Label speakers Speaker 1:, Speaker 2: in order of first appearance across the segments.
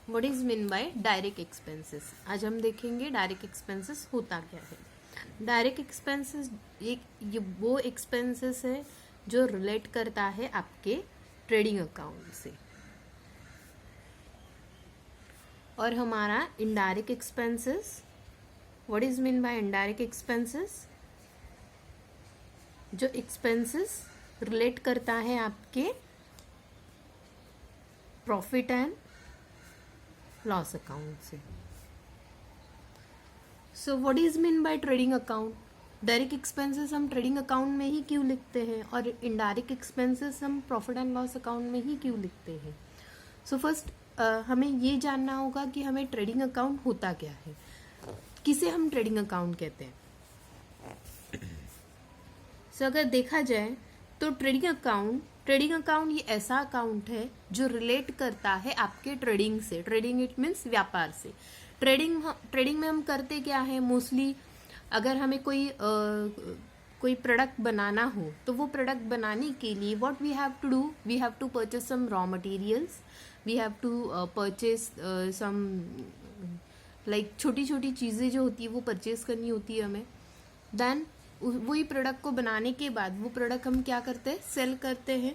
Speaker 1: What is mean bye direct expenses. आज हम देखेंगे डायरेक्ट एक्सपेंसेस होता क्या है। डायरेक्ट एक्सपेंसेस ये वो एक्सपेंसेस है जो रिलेट करता है आपके ट्रेडिंग अकाउंट से। और हमारा indirect expenses, what is mean by indirect expenses, जो एक्सपेंसेस रिलेट करता है आपके प्रॉफिट एंड लॉस अकाउंट से। सो what is mean bye trading account. Direct expenses हम ट्रेडिंग अकाउंट में ही क्यों लिखते हैं और इनडायरेक्ट एक्सपेंसेस हम प्रॉफिट एंड लॉस अकाउंट में ही क्यों लिखते हैं। सो फर्स्ट हमें ये जानना होगा कि हमें ट्रेडिंग अकाउंट होता क्या है, किसे हम ट्रेडिंग अकाउंट कहते हैं। सो अगर देखा जाए तो ट्रेडिंग अकाउंट ये ऐसा अकाउंट है जो रिलेट करता है आपके ट्रेडिंग से। ट्रेडिंग इट मीन्स व्यापार से। ट्रेडिंग में हम करते क्या है, मोस्टली अगर हमें कोई प्रोडक्ट बनाना हो तो वो प्रोडक्ट बनाने के लिए what we have to do, we have to purchase some raw materials, we have to purchase some like छोटी छोटी चीज़ें जो होती है वो परचेस करनी होती है हमें। देन वही प्रोडक्ट को बनाने के बाद वो प्रोडक्ट हम क्या करते हैं, सेल करते हैं।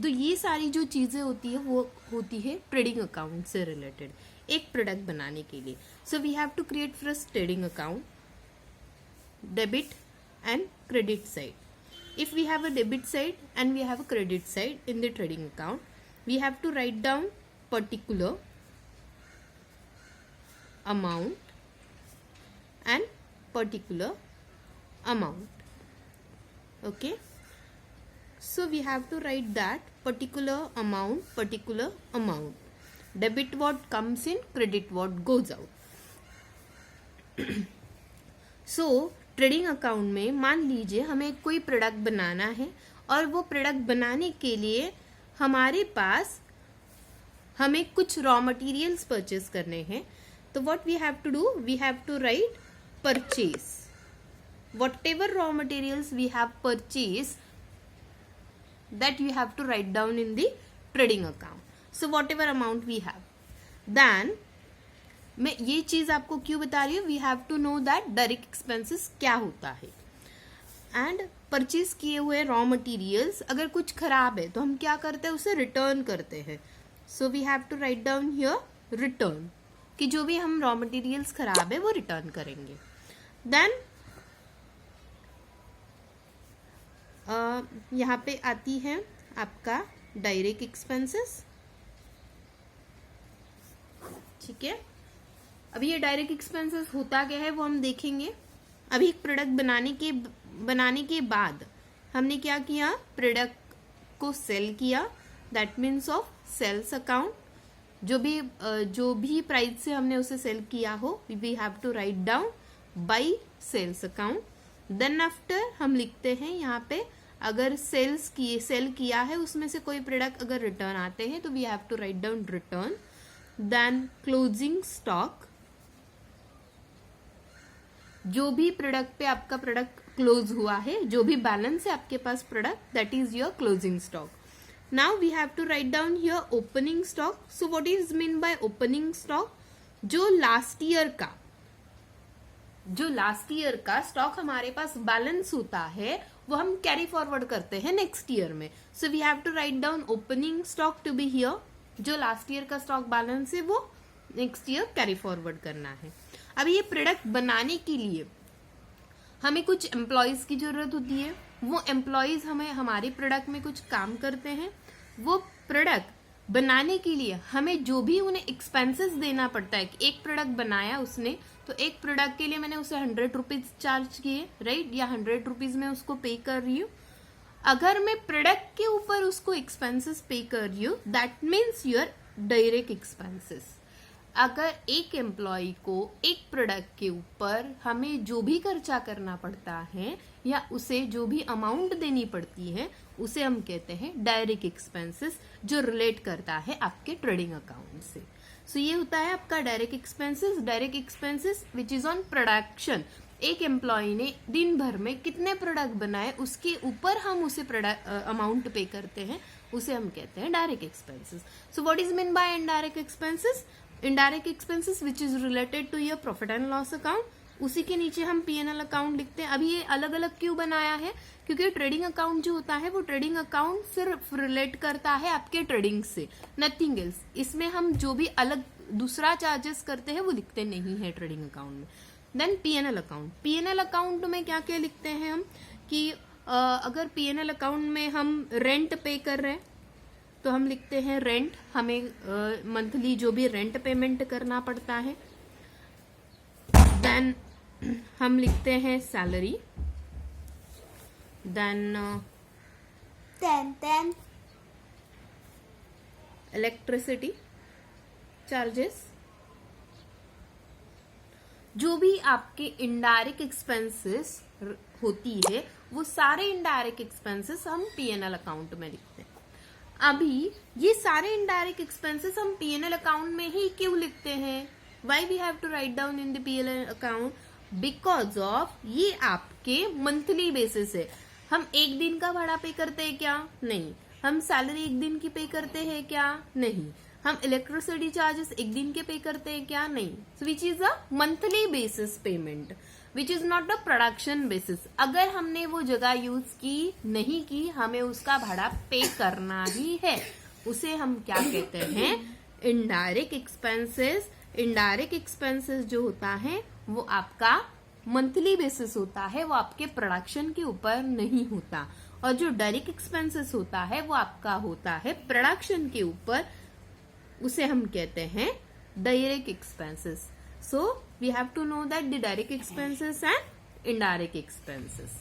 Speaker 1: तो ये सारी जो चीज़ें होती है वो होती है ट्रेडिंग अकाउंट से रिलेटेड, एक प्रोडक्ट बनाने के लिए। So we have to create first trading account, debit and credit side. If we have a debit side and we have a credit side in the trading account, we have to write down particular amount and particular amount. Okay, so we have to write that particular amount. Debit what comes in, credit what goes out. So trading account में मान लीजिए हमें कोई product बनाना है और वो product बनाने के लिए हमारे पास हमें कुछ रॉ मटेरियल्स परचेस करने हैं। तो what we have to do, we have to write purchase. Whatever raw materials we have purchased, that you have to write down in the trading account. So whatever amount we have, then मैं ये चीज आपको क्यों बता रही हूँ, we have to know that direct expenses क्या होता है। एंड परचेज किए हुए रॉ मटेरियल्स अगर कुछ खराब है तो हम क्या करते हैं, उसे रिटर्न करते हैं। So we have to write down here return, कि जो भी हम रॉ मटेरियल्स खराब है वो रिटर्न करेंगे। देन यहाँ पे आती है आपका डायरेक्ट एक्सपेंसेस। ठीक है, अभी ये डायरेक्ट एक्सपेंसेस होता क्या है वो हम देखेंगे। अभी एक प्रोडक्ट बनाने के बाद हमने क्या किया, प्रोडक्ट को सेल किया, that means of sales account. जो भी प्राइस से हमने उसे सेल किया हो, we have to write down by sales account. Then after हम लिखते हैं यहाँ पे अगर सेल किया है उसमें से कोई प्रोडक्ट अगर रिटर्न आते हैं तो we have to write down return. Then closing stock, जो भी प्रोडक्ट पे आपका प्रोडक्ट क्लोज हुआ है, जो भी बैलेंस है आपके पास product, that is your closing stock. Now we have to write down here opening stock. So what is mean by opening stock? जो लास्ट ईयर का स्टॉक हमारे पास बैलेंस होता है वो हम कैरी फॉरवर्ड करते हैं नेक्स्ट ईयर में। So we have to write down opening stock to be here, जो लास्ट ईयर का स्टॉक बैलेंस है वो नेक्स्ट ईयर कैरी फॉरवर्ड करना है। अब ये प्रोडक्ट बनाने के लिए हमें कुछ एम्प्लॉयज की जरूरत होती है। वो एम्प्लॉयज हमें हमारे प्रोडक्ट में कुछ काम करते हैं। वो प्रोडक्ट बनाने के लिए हमें जो भी उन्हें एक्सपेंसेस देना पड़ता है, एक प्रोडक्ट बनाया उसने तो एक प्रोडक्ट के लिए मैंने उसे 100 रुपीज चार्ज किए, राइट, या 100 रुपीज में उसको पे कर रही हूँ। अगर मैं प्रोडक्ट के ऊपर उसको एक्सपेंसेस पे कर रही हूँ, that means your direct expenses. अगर एक एम्प्लॉय को एक प्रोडक्ट के ऊपर हमें जो भी खर्चा करना पड़ता है या उसे जो भी अमाउंट देनी पड़ती है उसे हम कहते हैं डायरेक्ट एक्सपेंसेस, जो रिलेट करता है आपके ट्रेडिंग अकाउंट से। सो ये होता है आपका direct expenses which is on production. एक एम्प्लॉय ने दिन भर में कितने प्रोडक्ट बनाए उसके ऊपर हम उसे अमाउंट पे करते हैं, उसे हम कहते हैं direct expenses. So what is mean by indirect expenses? Indirect expenses which is related to your profit and loss account, उसी के नीचे हम P&L अकाउंट लिखते हैं. अभी ये अलग अलग क्यों बनाया है? क्योंकि ट्रेडिंग अकाउंट जो होता है वो ट्रेडिंग अकाउंट सिर्फ रिलेट करता है आपके ट्रेडिंग से, नथिंग एल्स. इसमें हम जो भी अलग दूसरा चार्जेस करते हैं वो लिखते नहीं है ट्रेडिंग अकाउंट में. Then P&L account. P&L account में क्या क्या लिखते हैं हम कि अगर P&L अकाउंट में हम रेंट पे कर रहे हैं तो हम लिखते हैं रेंट. हमें मंथली जो भी रेंट पेमेंट करना पड़ता है. देन हम लिखते हैं सैलरी. Then electricity charges. जो भी आपके इनडायरेक्ट एक्सपेंसेस होती है वो सारे इनडायरेक्ट एक्सपेंसेस हम P&L अकाउंट में लिखते हैं. अभी ये सारे इनडायरेक्ट एक्सपेंसेस हम P&L अकाउंट में ही क्यों लिखते हैं? Why we have to write down in the P&L account? Because of ये आपके मंथली बेसिस है. हम एक दिन का भाड़ा पे करते हैं क्या? नहीं. हम सैलरी एक दिन की पे करते हैं क्या? नहीं. हम इलेक्ट्रिसिटी चार्जेस एक दिन के पे करते हैं क्या? नहीं. So which is a monthly basis payment which is not a production basis. अगर हमने वो जगह यूज की नहीं की, हमें उसका भाड़ा पे करना ही है. उसे हम क्या कहते हैं? Indirect expenses. इनडायरेक्ट एक्सपेंसेस जो होता है वो आपका मंथली बेसिस होता है, वो आपके प्रोडक्शन के ऊपर नहीं होता. और जो डायरेक्ट एक्सपेंसेस होता है वो आपका होता है प्रोडक्शन के ऊपर. उसे हम कहते हैं direct expenses. So we have to know that the direct expenses and indirect expenses.